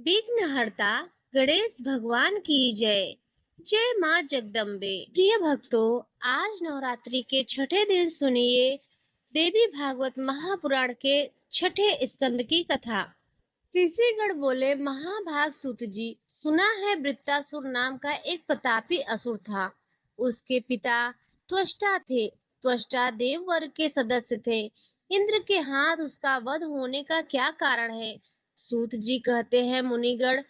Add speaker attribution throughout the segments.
Speaker 1: विघ्नहर्ता गणेश भगवान की जय। जय माँ जगदम्बे। प्रिय भक्तों, आज नवरात्रि के छठे दिन सुनिए देवी भागवत महापुराण के छठे स्कंद की कथा। ऋषिगण बोले, महाभाग सूत जी, सुना है वृत्तासुर नाम का एक प्रतापी असुर था। उसके पिता त्वष्टा थे। त्वष्टा देव वर्ग के सदस्य थे। इंद्र के हाथ उसका वध होने का क्या कारण है? सूत जी कहते हैं, मुनिगण,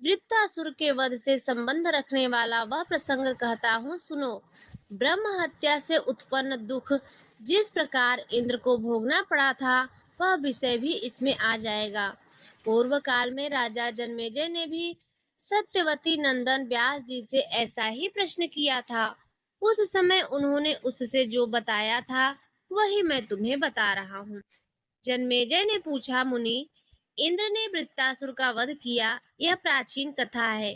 Speaker 1: वृत्तासुर के वध से संबंध रखने वाला वह प्रसंग कहता हूँ, सुनो। ब्रह्म हत्या से उत्पन्न दुख जिस प्रकार इंद्र को भोगना पड़ा था, वह विषय भी इसमें आ जाएगा। पूर्व काल में राजा जन्मेजय ने भी सत्यवती नंदन व्यास जी से ऐसा ही प्रश्न किया था। उस समय उन्होंने उससे जो बताया था वही मैं तुम्हें बता रहा हूँ। जन्मेजय ने पूछा, मुनि, इंद्र ने वृत्तासुर का वध किया, यह प्राचीन कथा है।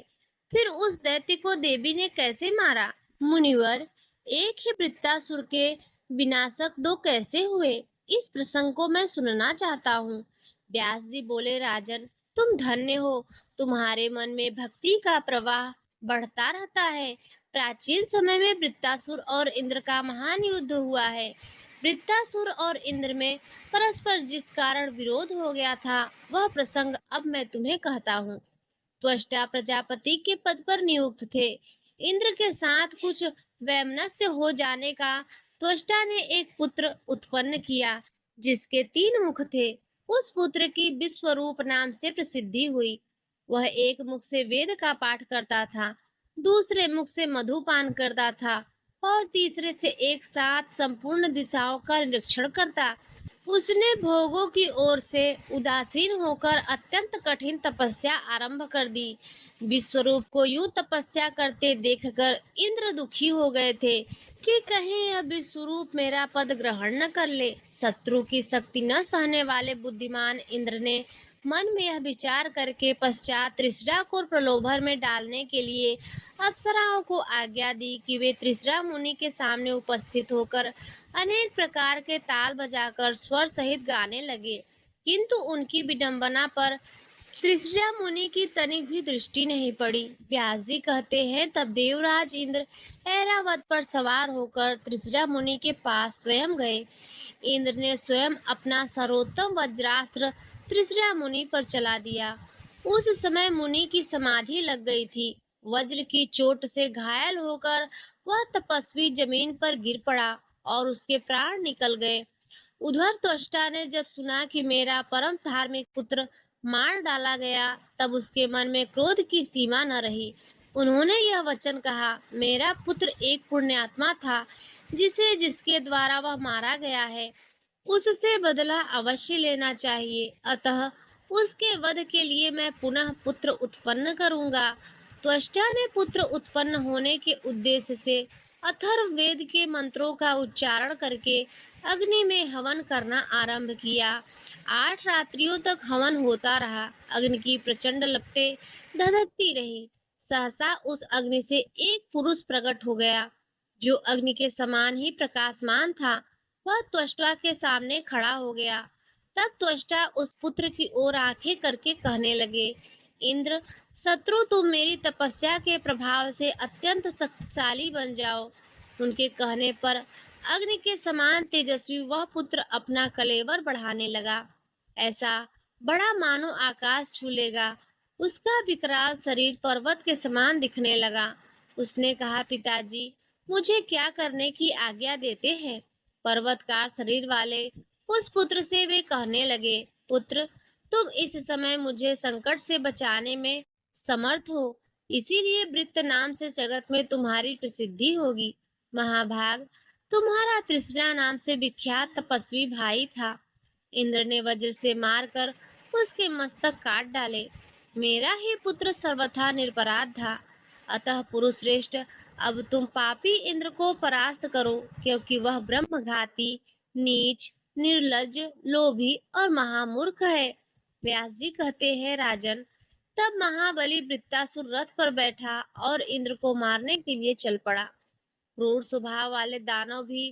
Speaker 1: फिर उस दैत्य को देवी ने कैसे मारा? मुनिवर, एक ही वृत्तासुर के विनाशक दो कैसे हुए? इस प्रसंग को मैं सुनना चाहता हूँ। व्यास जी बोले, राजन, तुम धन्य हो। तुम्हारे मन में भक्ति का प्रवाह बढ़ता रहता है। प्राचीन समय में वृत्तासुर और इंद्र का महान युद्ध हुआ है। वृत्तासुर और इंद्र में परस्पर जिस कारण विरोध हो गया था, वह प्रसंग अब मैं तुम्हें कहता हूँ। त्वष्टा प्रजापति के पद पर नियुक्त थे। इंद्र के साथ कुछ वैमनस्य हो जाने का त्वष्टा ने एक पुत्र उत्पन्न किया, जिसके 3 मुख थे। उस पुत्र की विश्वरूप नाम से प्रसिद्धि हुई। वह एक मुख से वेद का पाठ करता था, दूसरे मुख से मधुपान करता था और तीसरे से एक साथ संपूर्ण दिशाओं का निरीक्षण करता। उसने भोगों की ओर से उदासीन होकर अत्यंत कठिन तपस्या आरंभ कर दी। विश्वरूप को यूं तपस्या करते देखकर इंद्र दुखी हो गए थे कि कहीं यह विश्वरूप मेरा पद ग्रहण न कर ले। शत्रु की शक्ति न सहने वाले बुद्धिमान इंद्र ने मन में यह विचार करके पश्चात त्रिशरा को प्रलोभन में डालने के लिए अप्सराओं को आज्ञा दी कि वे त्रिशरा मुनि के सामने उपस्थित होकर अनेक प्रकार के ताल बजाकर स्वर सहित गाने लगे। किंतु उनकी विडंबना पर त्रिशरा मुनि की तनिक भी दृष्टि नहीं पड़ी। व्यास जी कहते हैं, तब देवराज इंद्र ऐरावत पर सवार होकर त्रिशरा मुनि के पास स्वयं गए। इंद्र ने स्वयं अपना सर्वोत्तम वज्रास्त्र त्रिशरा मुनि पर चला दिया। उस समय मुनि की समाधि लग गई थी। वज्र की चोट से घायल होकर वह तपस्वी जमीन पर गिर पड़ा और उसके प्राण निकल गए। उधर त्वष्टा ने जब सुना कि मेरा परम धार्मिक पुत्र मार डाला गया, तब उसके मन में क्रोध की सीमा न रही। उन्होंने यह वचन कहा, मेरा पुत्र एक पुण्यात्मा था, जिसे जिसके द्वारा वह मारा गया है, उससे बदला अवश्य लेना चाहिए। अतः उसके वध के लिए मैं पुनः पुत्र उत्पन्न करूंगा। त्वष्टा ने पुत्र उत्पन्न होने के उद्देश्य से अथर्ववेद के मंत्रों का उच्चारण करके अग्नि में हवन करना आरंभ किया। 8 रात्रियों तक हवन होता रहा। अग्नि की प्रचंड लपटें धधकती रही। सहसा उस अग्नि से एक पुरुष प्रकट हो गया, जो अग्नि के समान ही प्रकाशमान था। वह त्वष्टा के सामने खड़ा हो गया। तब त्वष्टा उस पुत्र की ओर आंखें करके कहने लगे, इंद्र, शत्रु तुम मेरी तपस्या के प्रभाव से अत्यंत शक्तिशाली बन जाओ। उनके कहने पर अग्नि के समान तेजस्वी वह पुत्र अपना कलेवर बढ़ाने लगा। ऐसा बड़ा मानो आकाश छू लेगा। उसका विकराल शरीर पर्वत के समान दिखने लगा। उसने कहा, पिताजी, मुझे क्या करने की आज्ञा देते हैं? पर्वतकार शरीर वाले उस पुत्र से वे कहने लगे, पुत्र, तुम इस समय मुझे संकट से बचाने में समर्थ हो, इसीलिए वृत्त नाम से जगत में तुम्हारी प्रसिद्धि होगी। महाभाग, तुम्हारा तृष्णा नाम से विख्यात तपस्वी भाई था। इंद्र ने वज्र से मारकर उसके मस्तक काट डाले। मेरा ही पुत्र सर्वथा निरपराध था। अतः पुरुष श्रेष्ठ, अब तुम पापी इंद्र को परास्त करो, क्योंकि वह ब्रह्मघाती, नीच, निर्लज्ज, लोभी और महामूर्ख है। व्यास जी कहते हैं, राजन, तब महाबली वृत्तासुर रथ पर बैठा और इंद्र को मारने के लिए चल पड़ा। क्रूर स्वभाव वाले दानव भी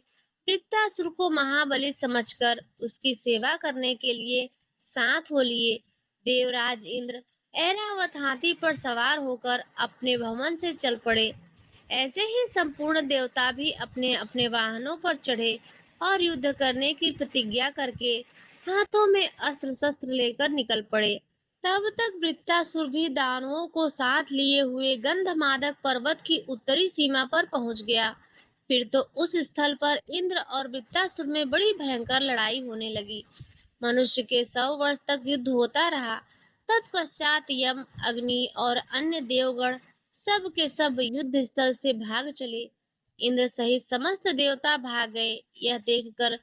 Speaker 1: वृत्तासुर को महाबली समझकर उसकी सेवा करने के लिए साथ हो लिए। देवराज इंद्र ऐरावत हाथी पर सवार होकर अपने भवन से चल पड़े। ऐसे ही संपूर्ण देवता भी अपने अपने वाहनों पर चढ़े और युद्ध करने की प्रतिज्ञा करके हाथों में अस्त्र शस्त्र लेकर निकल पड़े। तब तक वृत्तासुर भी दानवों को साथ लिए हुए गंधमादक पर्वत की उत्तरी सीमा पर पहुंच गया। फिर तो उस स्थल पर इंद्र और वृत्तासुर में बड़ी भयंकर लड़ाई होने लगी। मनुष्य के 100 वर्ष तक युद्ध होता रहा। तत्पश्चात यम, अग्नि और अन्य देवगण सब के सब युद्ध स्थल से भाग चले। इंद्र सहित समस्त देवता भाग गए। यह देखकर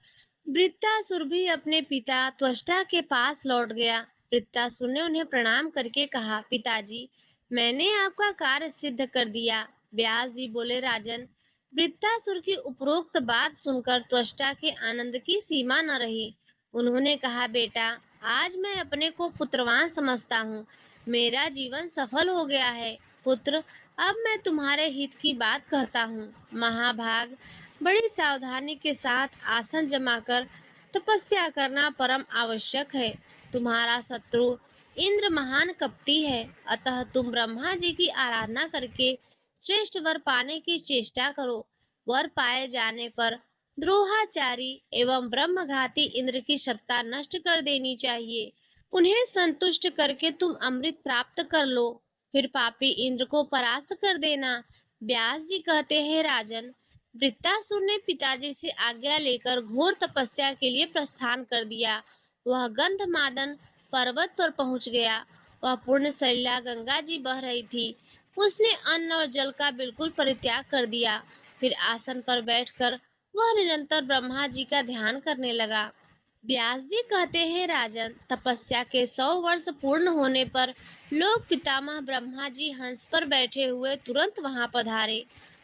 Speaker 1: वृत्तासुर भी अपने पिता त्वष्टा के पास लौट गया। वृत्तासुर ने उन्हें प्रणाम करके कहा, पिताजी, मैंने आपका कार्य सिद्ध कर दिया। व्यास जी बोले, राजन, वृत्तासुर की उपरोक्त बात सुनकर त्वष्टा के आनंद की सीमा न रही। उन्होंने कहा, बेटा, आज मैं अपने को पुत्रवान समझता हूँ। मेरा जीवन सफल हो गया है। पुत्र, अब मैं तुम्हारे हित की बात कहता हूँ। महाभाग, बड़ी सावधानी के साथ आसन जमाकर तपस्या करना परम आवश्यक है। तुम्हारा शत्रु इंद्र महान कपटी है, अतः तुम ब्रह्मा जी की आराधना करके श्रेष्ठ वर पाने की चेष्टा करो। वर पाए जाने पर द्रोहाचारी एवं ब्रह्मघाती इंद्र की सत्ता नष्ट कर देनी चाहिए। उन्हें संतुष्ट करके तुम अमृत प्राप्त कर लो, फिर पापी इंद्र को परास्त कर देना। व्यास जी कहते हैं, राजन, वृत्तासुर ने पिताजी से आज्ञा लेकर घोर तपस्या के लिए प्रस्थान कर दिया। वह गंधमादन पर्वत पर पहुंच गया। वह पूर्ण सलिला गंगा जी बह रही थी। उसने अन्न और जल का बिल्कुल परित्याग कर दिया। फिर आसन पर बैठकर वह निरंतर ब्रह्मा जी का ध्यान करने लगा। व्यास जी कहते हैं, राजन, तपस्या के 100 वर्ष पूर्ण होने पर लोक पितामह ब्रह्मा जी हंस पर बैठे हुए तुरंत वहां पधारे।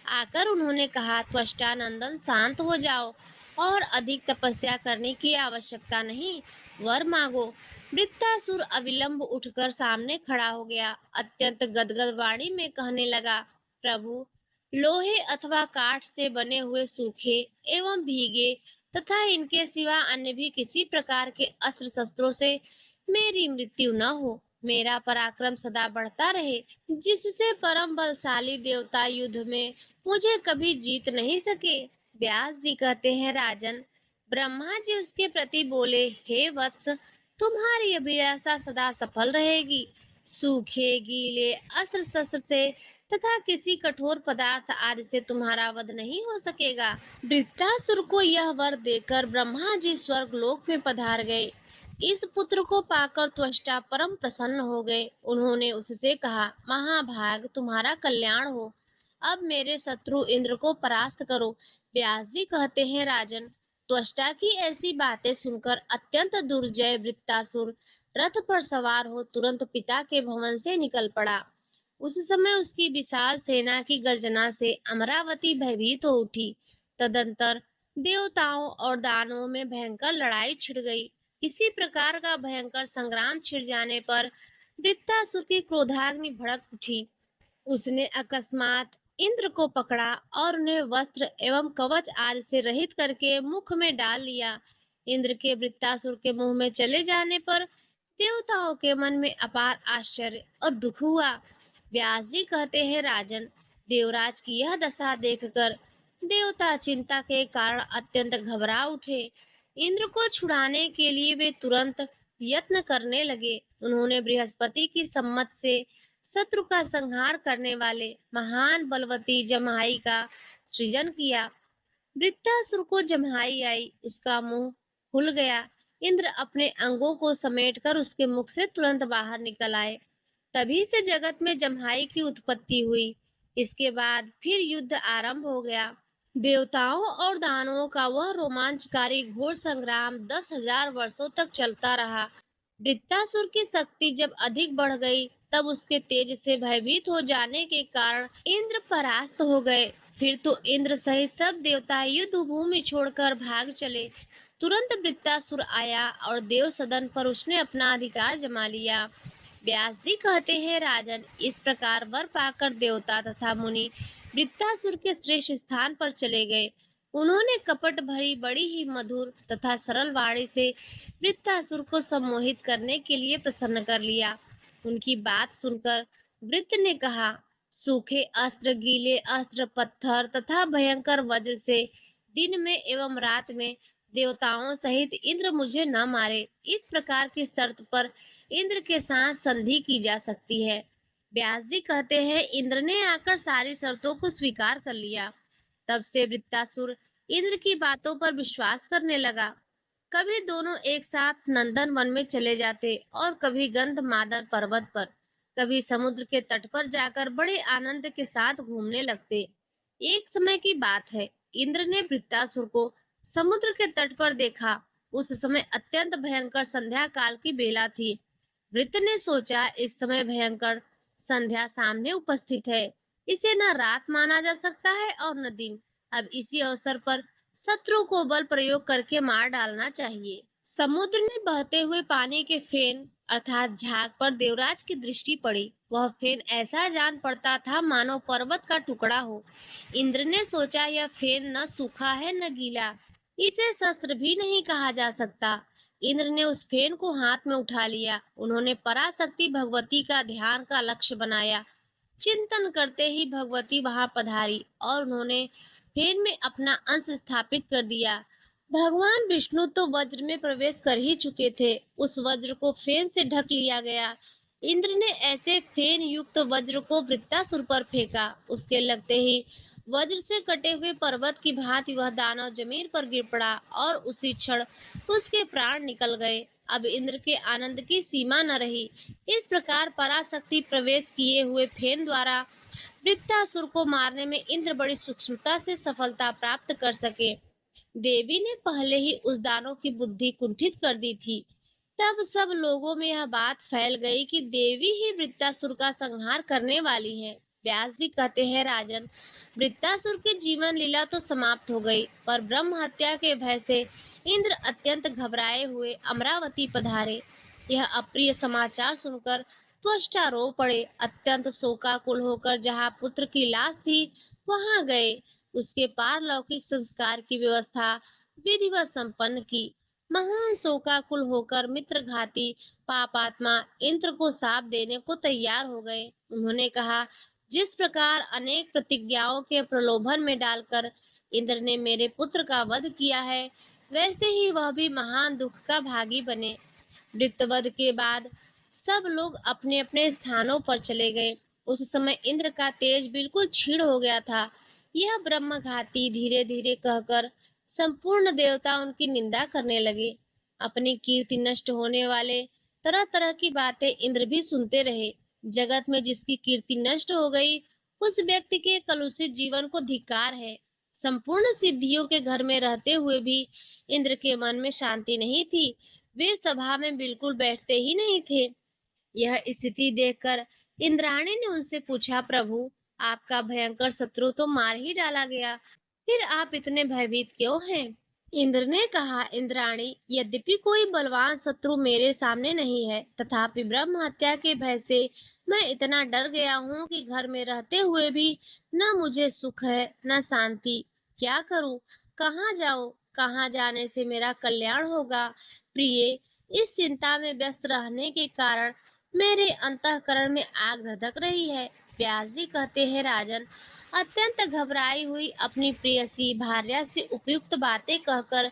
Speaker 1: आकर उन्होंने कहा, त्वष्टा नंदन, शांत हो जाओ और अधिक तपस्या करने की आवश्यकता नहीं, वर मांगो। वृत्तासुर अविलंब उठकर सामने खड़ा हो गया। अत्यंत गदगद वाणी में कहने लगा, प्रभु, लोहे अथवा काठ से बने हुए सूखे एवं भीगे तथा इनके सिवा अन्य भी किसी प्रकार के अस्त्र शस्त्रों से मेरी मृत्यु न हो। मेरा पराक्रम सदा बढ़ता रहे, जिससे परम बलशाली देवता युद्ध में मुझे कभी जीत नहीं सके। व्यास जी कहते हैं, राजन, ब्रह्मा जी उसके प्रति बोले, हे वत्स, तुम्हारी अभिलाषा सदा सफल रहेगी। सूखे गीले अस्त्र शस्त्र से तथा किसी कठोर पदार्थ आदि से तुम्हारा वध नहीं हो सकेगा। वृत्तासुर को यह वर देकर ब्रह्मा जी स्वर्ग लोक में पधार गए। इस पुत्र को पाकर त्वष्टा परम प्रसन्न हो गए। उन्होंने उससे कहा, महाभाग, तुम्हारा कल्याण हो। अब मेरे शत्रु इंद्र को परास्त करो। व्यास जी कहते हैं, राजन, त्वष्टा की ऐसी बातें सुनकर अत्यंत दुर्जय वृत्तासुर रथ पर सवार हो तुरंत पिता के भवन से निकल पड़ा। उस समय उसकी विशाल सेना की गर्जना से अमरावती भयभीत हो उठी। तदंतर देवताओं और दानवों में भयंकर लड़ाई छिड़ गई। इसी प्रकार का भयंकर संग्राम छिड़ जाने पर वृत्तासुर की क्रोधाग्नि भड़क उठी। उसने अकस्मात इंद्र को पकड़ा और उन्हें वस्त्र एवं कवच आदि से रहित करके मुख में डाल लिया। इंद्र के वृत्तासुर के मुंह में चले जाने पर देवताओं के मन में अपार आश्चर्य और दुख हुआ। व्यास जी कहते हैं, राजन, देवराज की यह दशा देखकर देवता चिंता के कारण अत्यंत घबरा उठे। इंद्र को छुड़ाने के लिए वे तुरंत यत्न करने लगे। उन्होंने बृहस्पति की सम्मत से शत्रु का संहार करने वाले महान बलवती जम्हाई का सृजन किया। वृत्तासुर को जम्हाई आई, उसका मुंह खुल गया। इंद्र अपने अंगों को समेटकर उसके मुख से तुरंत बाहर निकल आए। तभी से जगत में जम्हाई की उत्पत्ति हुई। इसके बाद फिर युद्ध आरंभ हो गया। देवताओं और दानवों का वह रोमांचकारी घोर संग्राम 10,000 वर्षों तक चलता रहा। वृत्तासुर की शक्ति जब अधिक बढ़ गई, तब उसके तेज से भयभीत हो जाने के कारण इंद्र परास्त हो गए। फिर तो इंद्र सहित सब देवता युद्ध भूमि छोड़कर भाग चले। तुरंत वृत्तासुर आया और देव सदन पर उसने अपना अधिकार जमा लिया। व्यास जी कहते हैं, राजन, इस प्रकार वर पाकर देवता तथा मुनि वृत्तासुर के श्रेष्ठ स्थान पर चले गए। उन्होंने कपट भरी बड़ी ही मधुर तथा सरल वाणी से वृत्तासुर को सम्मोहित करने के लिए प्रसन्न कर लिया। उनकी बात सुनकर वृत्र ने कहा, सूखे अस्त्र, गीले अस्त्र, पत्थर तथा भयंकर वज्र से दिन में एवं रात में देवताओं सहित इंद्र मुझे न मारे, इस प्रकार की शर्त पर इंद्र के साथ संधि की जा सकती है। व्यास जी कहते हैं, इंद्र ने आकर सारी शर्तों को स्वीकार कर लिया। तब से वृत्तासुर इंद्र की बातों पर विश्वास करने लगा। कभी दोनों एक साथ नंदन वन में चले जाते और कभी गंधमादन पर्वत पर, कभी समुद्र के तट पर जाकर बड़े आनंद के साथ घूमने लगते। एक समय की बात है, इंद्र ने वृत्तासुर को समुद्र के तट पर देखा। उस समय अत्यंत भयंकर संध्या काल की बेला थी। वृत्त ने सोचा, इस समय भयंकर संध्या सामने उपस्थित है, इसे न रात माना जा सकता है और न दिन। अब इसी अवसर पर शत्रु को बल प्रयोग करके मार डालना चाहिए। समुद्र में बहते हुए पानी के फेन अर्थात झाग पर देवराज की दृष्टि पड़ी। वह फेन ऐसा जान पड़ता था मानो पर्वत का टुकड़ा हो। इंद्र ने सोचा, यह फेन न सूखा है न गीला, इसे शस्त्र भी नहीं कहा जा सकता। इंद्र ने उस फेन को हाथ में उठा लिया। उन्होंने पराशक्ति भगवती का ध्यान का लक्ष्य बनाया। चिंतन करते ही भगवती वहां पधारी और उन्होंने फेन में अपना अंश स्थापित कर दिया। भगवान विष्णु तो वज्र में प्रवेश कर ही चुके थे। उस वज्र को फेन से ढक लिया गया। इंद्र ने ऐसे फेन युक्त वज्र को वृत्तासुर पर फेंका। उसके लगते ही वज्र से कटे हुए पर्वत की भांति वह दानव जमीन पर गिर पड़ा और उसी क्षण उसके प्राण निकल गए। अब इंद्र के आनंद की सीमा न रही। इस प्रकार पराशक्ति प्रवेश किए हुए फेन द्वारा वृत्तासुर को मारने में इंद्र बड़ी सूक्ष्मता से सफलता प्राप्त कर सके। देवी ने पहले ही उस दानव की बुद्धि कुंठित कर दी थी। तब सब लोगों में यह बात फैल गई कि देवी ही वृत्तासुर का संहार करने वाली है। व्यास जी कहते हैं, राजन, वृत्तासुर की जीवन लीला तो समाप्त हो गई, पर ब्रह्म हत्या के भय से इंद्र अत्यंत घबराए हुए अमरावती पधारे। यह अप्रिय समाचार सुनकर त्वष्टा रो पड़े। अत्यंत शोकाकुल होकर जहाँ पुत्र की लाश थी वहां गए। उसके पारलौकिक संस्कार की व्यवस्था विधिवत संपन्न की। महान शोकाकुल होकर मित्रघाती पापात्मा इंद्र को शाप देने को तैयार हो गए। उन्होंने कहा, जिस प्रकार अनेक प्रतिज्ञाओं के प्रलोभन में डालकर इंद्र ने मेरे पुत्र का वध किया है, वैसे ही वह भी महान दुख का भागी बने। वृत्तवध के बाद सब लोग अपने अपने स्थानों पर चले गए। उस समय इंद्र का तेज बिल्कुल क्षीण हो गया था। यह ब्रह्मघाती धीरे धीरे कहकर संपूर्ण देवता उनकी निंदा करने लगे। अपनी कीर्ति नष्ट होने वाले तरह तरह की बातें इंद्र भी सुनते रहे। जगत में जिसकी कीर्ति नष्ट हो गई, उस व्यक्ति के कलुषित जीवन को धिक्कार है। संपूर्ण सिद्धियों के घर में रहते हुए भी इंद्र के मन में शांति नहीं थी। वे सभा में बिल्कुल बैठते ही नहीं थे। यह स्थिति देखकर इंद्राणी ने उनसे पूछा, प्रभु, आपका भयंकर शत्रु तो मार ही डाला गया, फिर आप इतने भयभीत क्यों हैं? इंद्र ने कहा, इंद्राणी, यद्यपि कोई बलवान शत्रु मेरे सामने नहीं है, तथापि ब्रह्म हत्या के भय से मैं इतना डर गया हूँ कि घर में रहते हुए भी न मुझे सुख है न शांति। क्या करूँ? कहाँ जाऊँ? कहाँ जाने से मेरा कल्याण होगा? प्रिय, इस चिंता में व्यस्त रहने के कारण मेरे अंतःकरण में आग धधक रही है। व्यास जी कहते हैं, राजन, अत्यंत घबराई हुई अपनी प्रेयसी भार्या से उपयुक्त बातें कहकर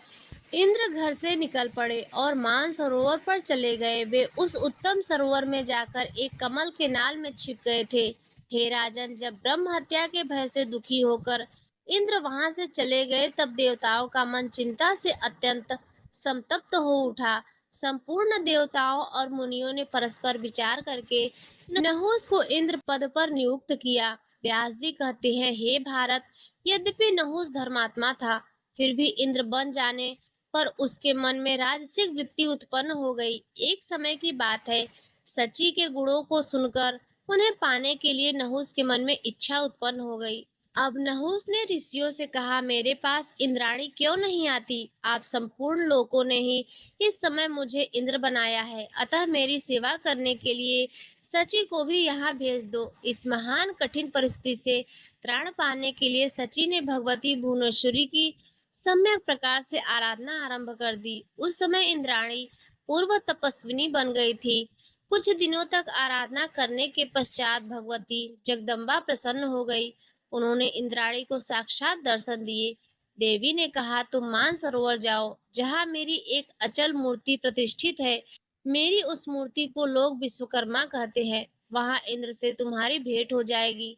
Speaker 1: इंद्र घर से निकल पड़े और मान सरोवर पर चले गए। वे उस उत्तम सरोवर में जाकर एक कमल के नाल में छिप गए थे। हे राजन, जब ब्रह्म हत्या के भय से दुखी होकर इंद्र वहां से चले गए, तब देवताओं का मन चिंता से अत्यंत संतप्त हो उठा। संपूर्ण देवताओं और मुनियों ने परस्पर विचार करके नहुस को इंद्र पद पर नियुक्त किया। व्यास जी कहते हैं, हे भारत, यद्यपि नहुस धर्मात्मा था, फिर भी इंद्र बन जाने पर उसके मन में राजसिक वृत्ति उत्पन्न हो गई। एक समय की बात है, सची के गुणों को सुनकर उन्हें पाने के लिए नहुस के मन में इच्छा उत्पन्न हो गई। अब नहुस ने ऋषियों से कहा, मेरे पास इंद्राणी क्यों नहीं आती? आप संपूर्ण लोगों ने ही इस समय मुझे इंद्र बनाया है, अतः मेरी सेवा करने के लिए सची को भी यहाँ भेज दो। इस महान कठिन परिस्थिति से त्राण पाने के लिए सची ने भगवती भुवनेश्वरी की सम्यक प्रकार से आराधना आरंभ कर दी। उस समय इंद्राणी पूर्व तपस्विनी बन गई थी। कुछ दिनों तक आराधना करने के पश्चात भगवती जगदम्बा प्रसन्न हो गई। उन्होंने इंद्राणी को साक्षात दर्शन दिए। देवी ने कहा, तुम मानसरोवर जाओ, जहाँ मेरी एक अचल मूर्ति प्रतिष्ठित है। मेरी उस मूर्ति को लोग विश्वकर्मा कहते हैं। वहां इंद्र से तुम्हारी भेंट हो जाएगी।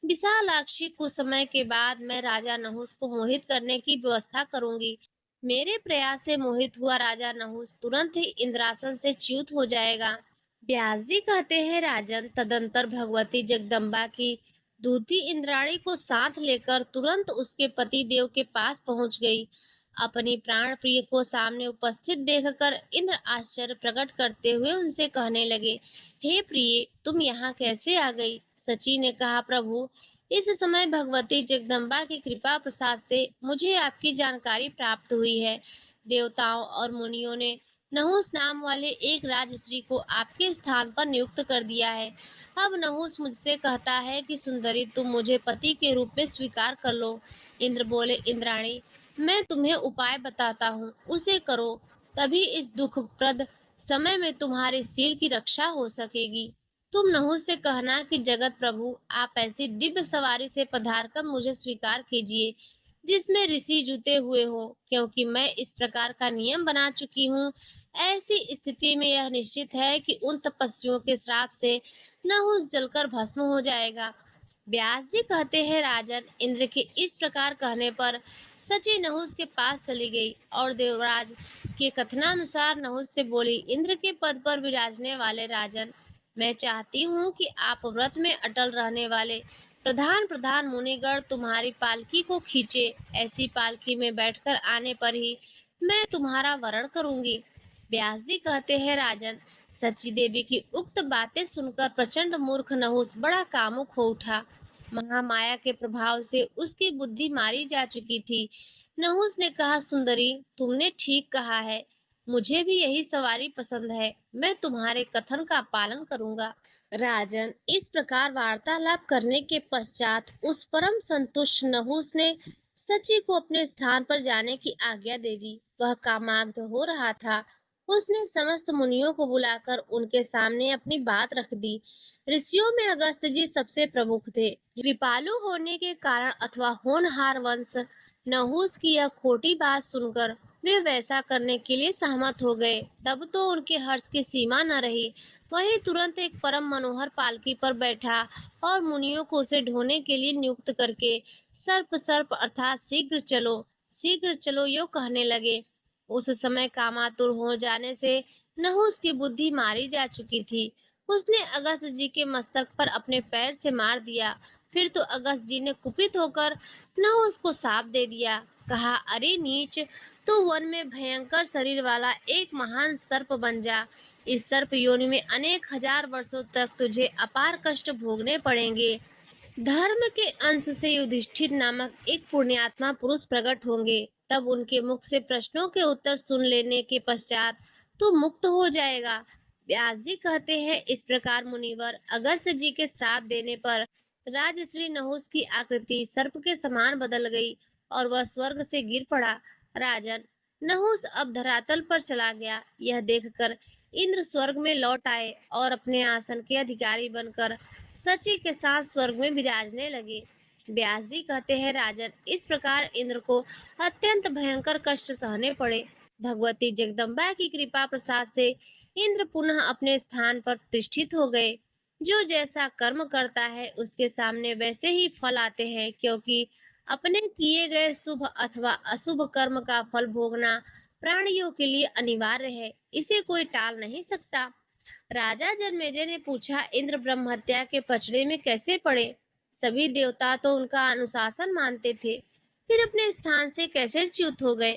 Speaker 1: विशालाक्षी, कुछ समय के बाद मैं राजा नहुस को मोहित करने की व्यवस्था करूंगी। मेरे प्रयास से मोहित हुआ राजा नहुस तुरंत ही इंद्रासन से च्युत हो जाएगा। व्यास जी कहते हैं, राजन, तदंतर भगवती जगदम्बा की दूती इंद्राणी को साथ लेकर तुरंत उसके पति देव के पास पहुंच गई। अपनी प्राण प्रिय को सामने उपस्थित देखकर इंद्र आश्चर्य प्रकट करते हुए उनसे कहने लगे, हे प्रिय, तुम यहाँ कैसे आ गई? सची ने कहा, प्रभु, इस समय भगवती जगदम्बा की कृपा प्रसाद से मुझे आपकी जानकारी प्राप्त हुई है। देवताओं और मुनियों ने नहुस नाम वाले एक राजश्री को आपके स्थान पर नियुक्त कर दिया है। अब नहुस मुझसे कहता है कि सुंदरी, तुम मुझे पति के रूप में स्वीकार कर लो। इंद्र बोले, इंद्राणी, मैं तुम्हें उपाय बताता हूँ, उसे करो, तभी इस दुखप्रद समय में तुम्हारे सील की रक्षा हो सकेगी। तुम नहुस से कहना कि जगत प्रभु, आप ऐसी दिव्य सवारी से पधार कर मुझे स्वीकार कीजिए जिसमें ऋषि जुते हुए हो, क्योंकि मैं इस प्रकार का नियम बना चुकी हूँ। ऐसी स्थिति में यह निश्चित है कि उन तपस्वियों के श्राप से नहुस जलकर भस्म हो जाएगा। व्यास जी कहते हैं, राजन, इंद्र के इस प्रकार कहने पर सची नहुस के पास चली गई और देवराज के कथनानुसार नहुस से बोली, इंद्र के पद पर विराजने वाले राजन, मैं चाहती हूँ कि आप व्रत में अटल रहने वाले प्रधान प्रधान मुनिगण तुम्हारी पालकी को खींचे। ऐसी पालकी में बैठकर आने पर ही मैं तुम्हारा वरण करूंगी। व्यास जी कहते हैं, राजन, सची देवी की उक्त बातें सुनकर प्रचंड मूर्ख नहुस बड़ा कामुक हो उठा। महामाया के प्रभाव से उसकी बुद्धि मारी जा चुकी थी। नहुस ने कहा, सुंदरी, तुमने ठीक कहा है, मुझे भी यही सवारी पसंद है। मैं तुम्हारे कथन का पालन करूंगा। राजन, इस प्रकार वार्तालाप करने के पश्चात उस परम संतुष्ट नहुस ने सची को अपने स्थान पर जाने की आज्ञा दे दी। वह कामाग्ध हो रहा था। उसने समस्त मुनियों को बुलाकर उनके सामने अपनी बात रख दी। ऋषियों में अगस्त जी सबसे प्रमुख थे। कृपालु होने के कारण अथवा होनहार वंश नहुस की यह खोटी बात सुनकर वे वैसा करने के लिए सहमत हो गए। तब तो उनके हर्ष की सीमा न रही। वही तुरंत एक परम मनोहर पालकी पर बैठा और मुनियों को उसे ढोने के लिए नियुक्त करके सर्प सर्प अर्थात शीघ्र चलो यो कहने लगे। उस समय कामातुर हो जाने से नहुस की बुद्धि मारी जा चुकी थी। उसने अगस्त जी के मस्तक पर अपने पैर से मार दिया। फिर तो अगस्त जी ने कुपित होकर नहुस को शाप दे दिया। कहा, अरे नीच, तू वन में भयंकर शरीर वाला एक महान सर्प बन जा। इस सर्प योनि में अनेक हजार वर्षों तक तुझे अपार कष्ट भोगने पड़ेंगे। धर्म के अंश से युधिष्ठिर नामक एक पुण्यात्मा पुरुष प्रकट होंगे। तब उनके मुख से प्रश्नों के उत्तर सुन लेने के पश्चात तू मुक्त हो जाएगा। व्यास जी कहते हैं, इस प्रकार मुनिवर अगस्त जी के श्राप देने पर राजश्री नहुस की आकृति सर्प के समान बदल गई और वह स्वर्ग से गिर पड़ा। राजन, नहुस अब धरातल पर चला गया। यह देखकर इंद्र स्वर्ग में लौट आए और अपने आसन के अधिकारी बनकर सची के साथ स्वर्ग में विराजने लगे। व्यास जी कहते हैं, राजन, इस प्रकार इंद्र को अत्यंत भयंकर कष्ट सहने पड़े। भगवती जगदम्बा की कृपा प्रसाद से इंद्र पुनः अपने स्थान पर प्रतिष्ठित हो गए। जो जैसा कर्म करता है उसके सामने वैसे ही फल आते हैं, क्योंकि अपने किए गए शुभ अथवा अशुभ कर्म का फल भोगना प्राणियों के लिए अनिवार्य है। इसे कोई टाल नहीं सकता। राजा जनमेजय ने पूछा, इंद्र ब्रह्म हत्या के पचड़े में कैसे पड़े? सभी देवता तो उनका अनुशासन मानते थे, फिर अपने स्थान से कैसे च्युत हो गए?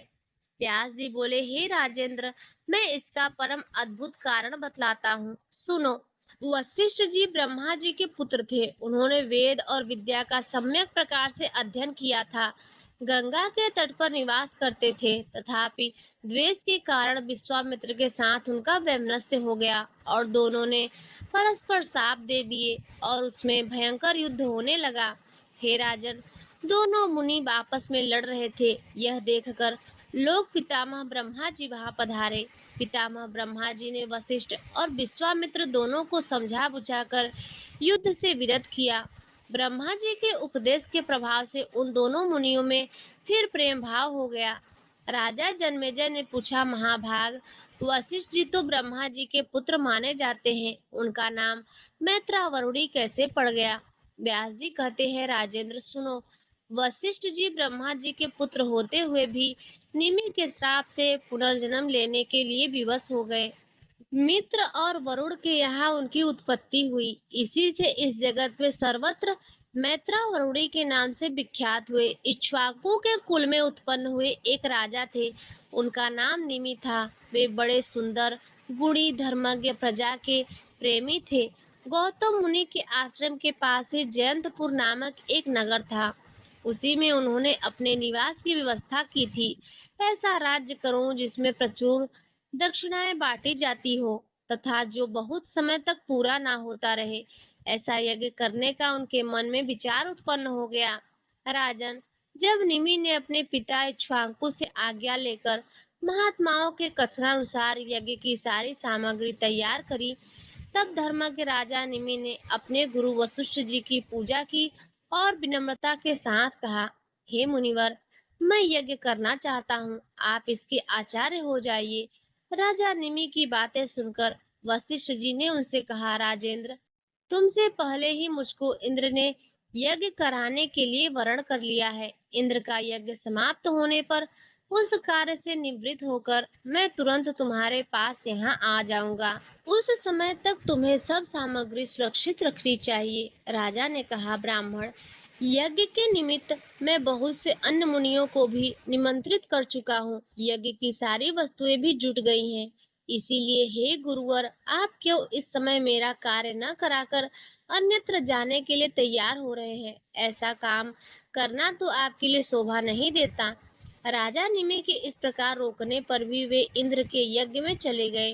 Speaker 1: व्यास जी बोले, हे राजेंद्र, मैं इसका परम अद्भुत कारण बतलाता हूँ, सुनो। वशिष्ठ जी ब्रह्मा जी के पुत्र थे। उन्होंने वेद और विद्या का सम्यक प्रकार से अध्ययन किया था। गंगा के तट पर निवास करते थे, तथापि द्वेष के कारण विश्वामित्र के साथ उनका वैमनस्य हो गया और दोनों ने परस्पर शाप दे दिए और उसमें भयंकर युद्ध होने लगा। हे राजन, दोनों मुनि आपस में लड़ रहे थे। यह देखकर लोक पितामह ब्रह्मा जी वहां पधारे। पितामह ब्रह्मा जी ने वशिष्ठ और विश्वामित्र दोनों को समझा बुझाकर युद्ध से विरत किया। ब्रह्मा जी के उपदेश के प्रभाव से उन दोनों मुनियों में फिर प्रेम भाव हो गया। राजा जन्मेजय ने पूछा, महाभाग, वशिष्ठ जी तो ब्रह्मा जी के पुत्र माने जाते हैं, उनका नाम मैत्रावरुणी कैसे पड़ गया? व्यास जी कहते हैं, राजेंद्र सुनो, वशिष्ठ जी ब्रह्मा जी के पुत्र होते हुए भी निमि के श्राप से पुनर्जन्म लेने के लिए विवश हो गए। मित्र और वरुण के यहाँ उनकी उत्पत्ति हुई। इसी से इस जगत में सर्वत्र मैत्रावरुणी के नाम से विख्यात हुए। इक्ष्वाकु के कुल में उत्पन्न हुए एक राजा थे, उनका नाम निमि था। वे बड़े सुंदर, गुणी, धर्मज्ञ, प्रजा के प्रेमी थे। गौतम मुनि के आश्रम के पास ही जयंतपुर नामक एक नगर था। उसी में उन्होंने अपने निवास की व्यवस्था की थी। ऐसा राज्य करूं जिसमें प्रचुर दक्षिणाएं बांटी जाती हो तथा जो बहुत समय तक पूरा ना होता रहे, ऐसा यज्ञ करने का उनके मन में विचार उत्पन्न हो गया। राजन, जब निमि ने अपने पिता इक्ष्वाकु से आज्ञा लेकर महात्माओं के कथनानुसार यज्ञ की सारी सामग्री तैयार करी, तब धर्मज्ञ राजा निमि ने अपने गुरु वशिष्ठ जी की पूजा की और विनम्रता के साथ कहा, हे मुनिवर, मैं यज्ञ करना चाहता हूँ, आप इसके आचार्य हो जाइए। राजा निमि की बातें सुनकर वशिष्ठ जी ने उनसे कहा, राजेंद्र, तुमसे पहले ही मुझको इंद्र ने यज्ञ कराने के लिए वरण कर लिया है। इंद्र का यज्ञ समाप्त होने पर उस कार्य से निवृत्त होकर मैं तुरंत तुम्हारे पास यहाँ आ जाऊंगा। उस समय तक तुम्हें सब सामग्री सुरक्षित रखनी चाहिए। राजा ने कहा, ब्राह्मण, यज्ञ के निमित्त मैं बहुत से अन्य मुनियों को भी निमंत्रित कर चुका हूँ। यज्ञ की सारी वस्तुएं भी जुट गई हैं। इसीलिए हे गुरुवर, आप क्यों इस समय मेरा कार्य न कराकर अन्यत्र जाने के लिए तैयार हो रहे हैं? ऐसा काम करना तो आपके लिए शोभा नहीं देता। राजा निमि के इस प्रकार रोकने पर भी वे इंद्र के यज्ञ में चले गए।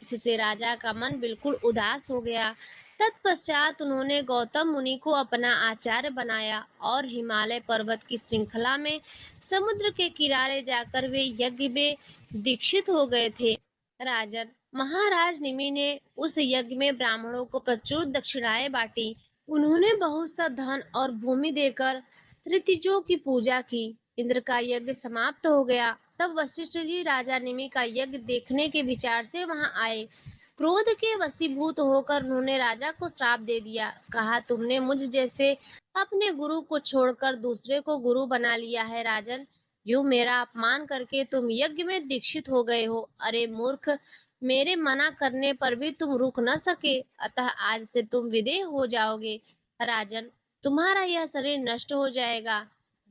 Speaker 1: इससे राजा का मन बिल्कुल उदास हो गया। तत्पश्चात उन्होंने गौतम मुनि को अपना आचार्य बनाया और हिमालय पर्वत की श्रृंखला में समुद्र के किनारे जाकर वे यज्ञ में दीक्षित हो गए थे। राजन, महाराज निमि ने उस यज्ञ में ब्राह्मणों को प्रचुर दक्षिणाएं बांटी। उन्होंने बहुत सा धन और भूमि देकर ऋतिजों की पूजा की। इंद्र का यज्ञ समाप्त हो गया। तब वशिष्ठ जी राजा निमि का यज्ञ देखने के विचार से वहां आए। क्रोध के वशीभूत होकर उन्होंने राजा को श्राप दे दिया। कहा, तुमने मुझ जैसे अपने गुरु को छोड़कर दूसरे को गुरु बना लिया है। राजन, यूं मेरा अपमान करके तुम यज्ञ में दीक्षित हो गए हो। अरे मूर्ख, मेरे मना करने पर भी तुम रुक न सके, अतः आज से तुम विदेह हो जाओगे। राजन, तुम्हारा यह शरीर नष्ट हो जाएगा,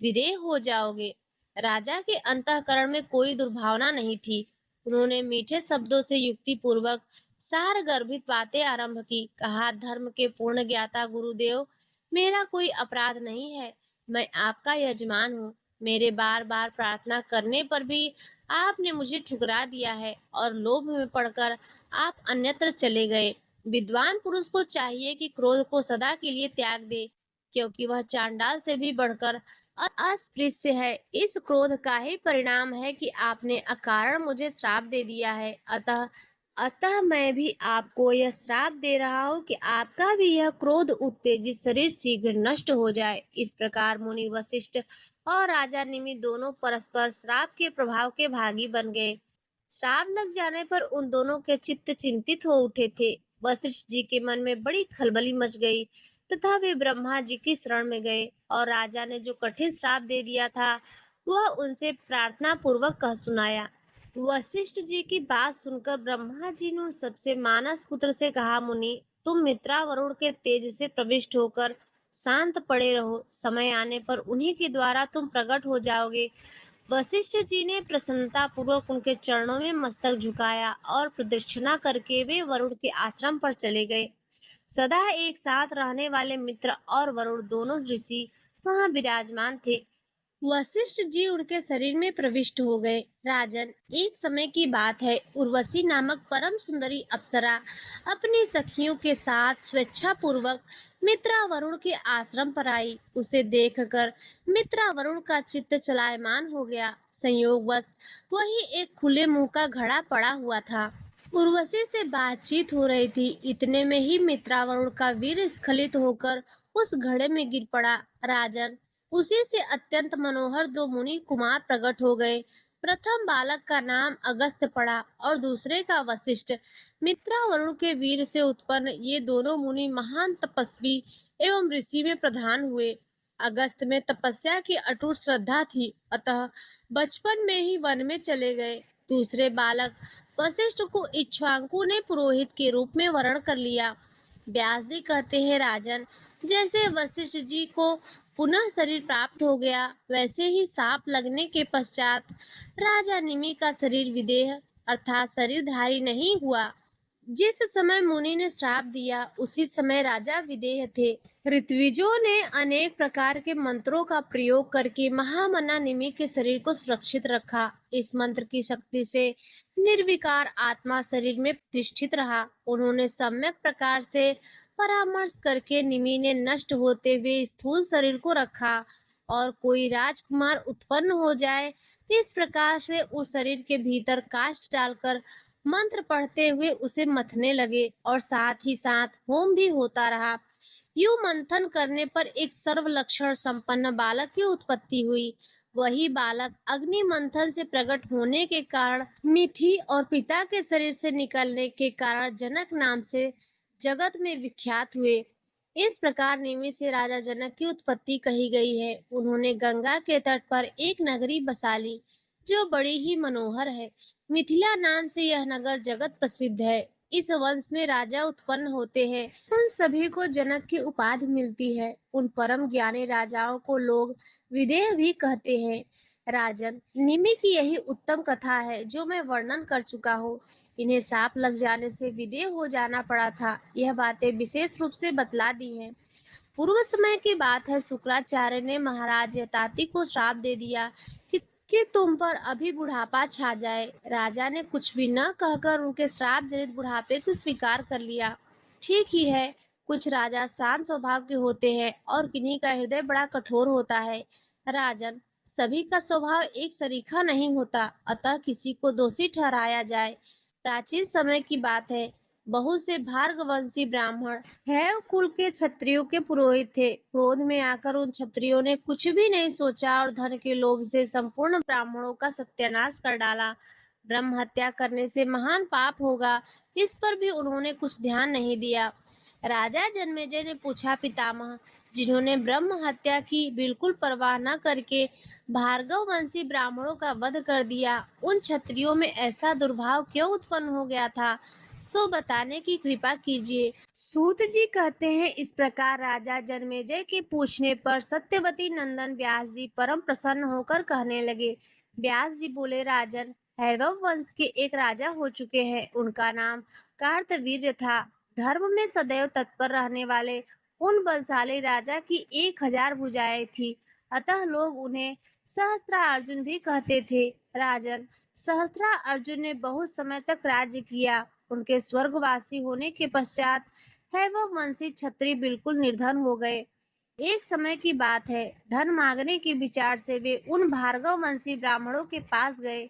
Speaker 1: विदेह हो जाओगे। राजा के अंतःकरण में कोई दुर्भावना नहीं थी। उन्होंने मीठे शब्दों से युक्ति पूर्वक सार गर्भित बातें आरंभ की। कहा, धर्म के पूर्ण ज्ञाता गुरुदेव, मेरा कोई अपराध नहीं है। मैं आपका यजमान हूँ। मेरे बार बार प्रार्थना करने पर भी आपने मुझे ठुकरा दिया है और लोभ में पड़कर आप अन्यत्र चले गए। विद्वान पुरुष को चाहिए कि क्रोध को सदा के लिए त्याग दे, क्योंकि वह चांडाल से भी बढ़कर अस्पृश्य है। इस क्रोध का ही परिणाम है कि आपने अकारण मुझे श्राप दे दिया है। अतः अतः मैं भी आपको यह श्राप दे रहा हूँ कि आपका भी यह क्रोध उत्तेजित शरीर शीघ्र नष्ट हो जाए। इस प्रकार मुनि वशिष्ठ और राजा निमि दोनों परस्पर श्राप के प्रभाव के भागी बन गए। श्राप लग जाने पर उन दोनों के चित्त चिंतित हो उठे थे। वशिष्ठ जी के मन में बड़ी खलबली मच गई तथा वे ब्रह्मा जी की शरण में गए और राजा ने जो कठिन श्राप दे दिया था वह उनसे प्रार्थना पूर्वक कह सुनाया। वशिष्ठ जी की बात सुनकर ब्रह्मा जी ने उन सबसे मानस पुत्र से कहा, मुनि, तुम मित्रा वरुण के तेज से प्रविष्ट होकर शांत पड़े रहो। समय आने पर उन्हीं के द्वारा तुम प्रकट हो जाओगे। वशिष्ठ जी ने प्रसन्नता पूर्वक उनके चरणों में मस्तक झुकाया और प्रदक्षिणा करके वे वरुण के आश्रम पर चले गए। सदा एक साथ रहने वाले मित्र और वरुण दोनों ऋषि वहां विराजमान थे। वशिष्ठ जी उनके शरीर में प्रविष्ट हो गए। राजन, एक समय की बात है, उर्वशी नामक परम सुंदरी अप्सरा अपनी सखियों के साथ स्वेच्छा पूर्वक मित्रा वरुण के आश्रम पर आई। उसे देखकर मित्रा वरुण का चित्त चलायमान हो गया। संयोगवश वही एक खुले मुंह का घड़ा पड़ा हुआ था। उर्वशी से बातचीत हो रही थी। इतने में ही मित्रा वरुण का वीर स्खलित होकर उस घड़े में गिर पड़ा। राजन, उसी से अत्यंत मनोहर दो मुनि कुमार प्रकट हो गए। प्रथम बालक का नाम अगस्त्य पड़ा और दूसरे का वशिष्ठ। मित्रा वरुण के वीर से उत्पन्न ये दोनों मुनि महान तपस्वी एवं ऋषि में प्रधान हुए। अगस्त में तपस्या की अटूट श्रद्धा थी, अतः बचपन में ही वन में चले गए। दूसरे बालक वशिष्ठ को इक्ष्वाकु ने पुरोहित के रूप में वरण कर लिया। व्यास जी कहते हैं, राजन, जैसे वशिष्ठ जी को पुनः शरीर प्राप्त हो गया, वैसे ही सांप लगने के पश्चात राजा निमि का शरीर विदेह अर्थात शरीरधारी नहीं हुआ। जिस समय मुनि ने श्राप दिया, उसी समय राजा विदेह थे। ऋत्विजों ने अनेक प्रकार के मंत्रों का प्रयोग करके महामना निमि के शरीर को सुरक्षित रखा। इस मंत्र की शक्ति से निर्विकार आत्मा शरीर में प्रतिष्ठित रहा। उन्होंने सम्यक प्रकार से परामर्श करके निमि ने नष्ट होते हुए स्थूल शरीर को रखा। और कोई राजकुमार उत्पन्न हो जाए, इस प्रकार से उस शरीर के भीतर काष्ठ डालकर मंत्र पढ़ते हुए उसे मथने लगे और साथ ही साथ होम भी होता रहा। यूं मंथन करने पर एक सर्वलक्षण संपन्न बालक की उत्पत्ति हुई। वही बालक अग्नि मंथन से प्रकट होने के कारण मिथि और पिता के शरीर से निकलने के कारण जनक नाम से जगत में विख्यात हुए। इस प्रकार निमि से राजा जनक की उत्पत्ति कही गई है। उन्होंने गंगा के तट पर एक नगरी बसा ली, जो बड़ी ही मनोहर है। मिथिला नाम से यह नगर जगत प्रसिद्ध है। इस वंश में राजा उत्पन्न होते हैं। उन सभी को जनक की उपाधि मिलती है। उन परम ज्ञानी राजाओं को लोग विदेह भी कहते हैं। राजन, निमि की यही उत्तम कथा है जो मैं वर्णन कर चुका हूँ। इन्हें सांप लग जाने से विदेह हो जाना पड़ा था। यह बातें विशेष रूप से बतला दी हैं। पूर्व समय की बात है, शुक्राचार्य ने महाराज यताति को श्राप दे दिया कि तुम पर अभी बुढ़ापा छा जाए। राजा ने कुछ भी न कहकर उनके श्राप जनित बुढ़ापे को स्वीकार कर लिया। ठीक ही है, कुछ राजा शांत स्वभाव के होते हैं और किन्हीं का हृदय बड़ा कठोर होता है। राजन, सभी का स्वभाव एक सरीखा नहीं होता, अतः किसी को दोषी ठहराया जाए। प्राचीन समय की बात है, बहुत से भार्गवंशी ब्राह्मण हैव कुल के क्षत्रियों के पुरोहित थे। क्रोध में आकर उन क्षत्रियों ने कुछ भी नहीं सोचा और धन के लोभ से संपूर्ण ब्राह्मणों का सत्यानाश कर डाला। ब्रह्म हत्या करने से महान पाप होगा, इस पर भी उन्होंने कुछ ध्यान नहीं दिया। राजा जन्मेजय ने पूछा, पितामह, जिन्होंने ब्रह्म हत्या की बिल्कुल परवाह न करके भार्गव वंशी ब्राह्मणों का वध कर दिया, उन क्षत्रियों में ऐसा दुर्भाव क्यों उत्पन्न हो गया था, सो बताने की कृपा कीजिए। सूत जी कहते हैं, इस प्रकार राजा जन्मेजय के पूछने पर सत्यवती नंदन व्यास जी परम प्रसन्न होकर कहने लगे। व्यास जी बोले, राजन, हैवव वंश के एक राजा हो चुके हैं। उनका नाम कार्तवीर्य था। धर्म में सदैव तत्पर रहने वाले उन बलशाली राजा की 1000 भुजाएं थी, अतः लोग उन्हें सहस्त्रार्जुन भी कहते थे। राजन, सहस्त्रार्जुन ने बहुत समय तक राज्य किया। उनके स्वर्गवासी होने के पश्चात हैवव वंशी क्षत्रिय बिल्कुल निर्धन हो गए। एक समय की बात है, धन मांगने के विचार से वे उन भार्गव वंशी ब्राह्मणों के पास गए।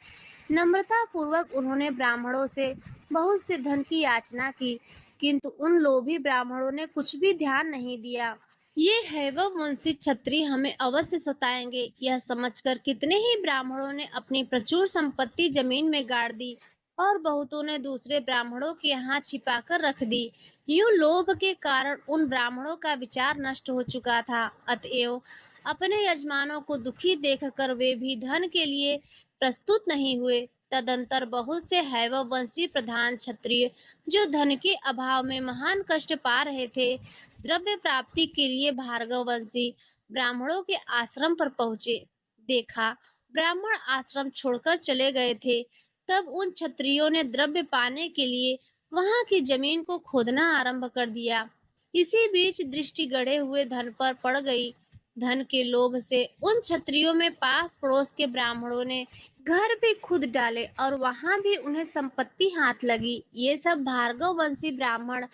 Speaker 1: नम्रता पूर्वक उन्होंने ब्राह्मणों से बहुत से धन की याचना की, किंतु उन लोभी ब्राह्मणों ने कुछ भी ध्यान नहीं दिया। ये हैवव वंशी क्षत्रिय हमें अवश्य सताएंगे, यह समझकर कितने ही ब्राह्मणों ने अपनी प्रचुर संपत्ति जमीन में गाड़ दी और बहुतों ने दूसरे ब्राह्मणों के यहाँ छिपाकर रख दी। यूं लोभ के कारण उन ब्राह्मणों का विचार नष्ट हो चुका था। अतएव अपने यजमानों को दुखी देखकर वे भी धन के लिए प्रस्तुत नहीं हुए। तदंतर बहुत से हैवव वंशी प्रधान क्षत्रिय, जो धन के अभाव में महान कष्ट पा रहे थे, द्रव्य प्राप्ति के लिए भार्गव वंशी ब्राह्मणों के आश्रम पर पहुंचे। देखा, ब्राह्मण आश्रम छोड़कर चले गए थे। तब उन क्षत्रियों ने द्रव्य पाने के लिए वहां की जमीन को खोदना आरंभ कर दिया। इसी बीच दृष्टि गड़े हुए धन पर पड़ गई। धन के लोभ से उन क्षत्रियों में पास पड़ोस के ब्राह्मणों ने घर भी खुद डाले और वहां भी उन्हें संपत्ति हाथ लगी। ये सब भार्गव वंशी ब्राह्मण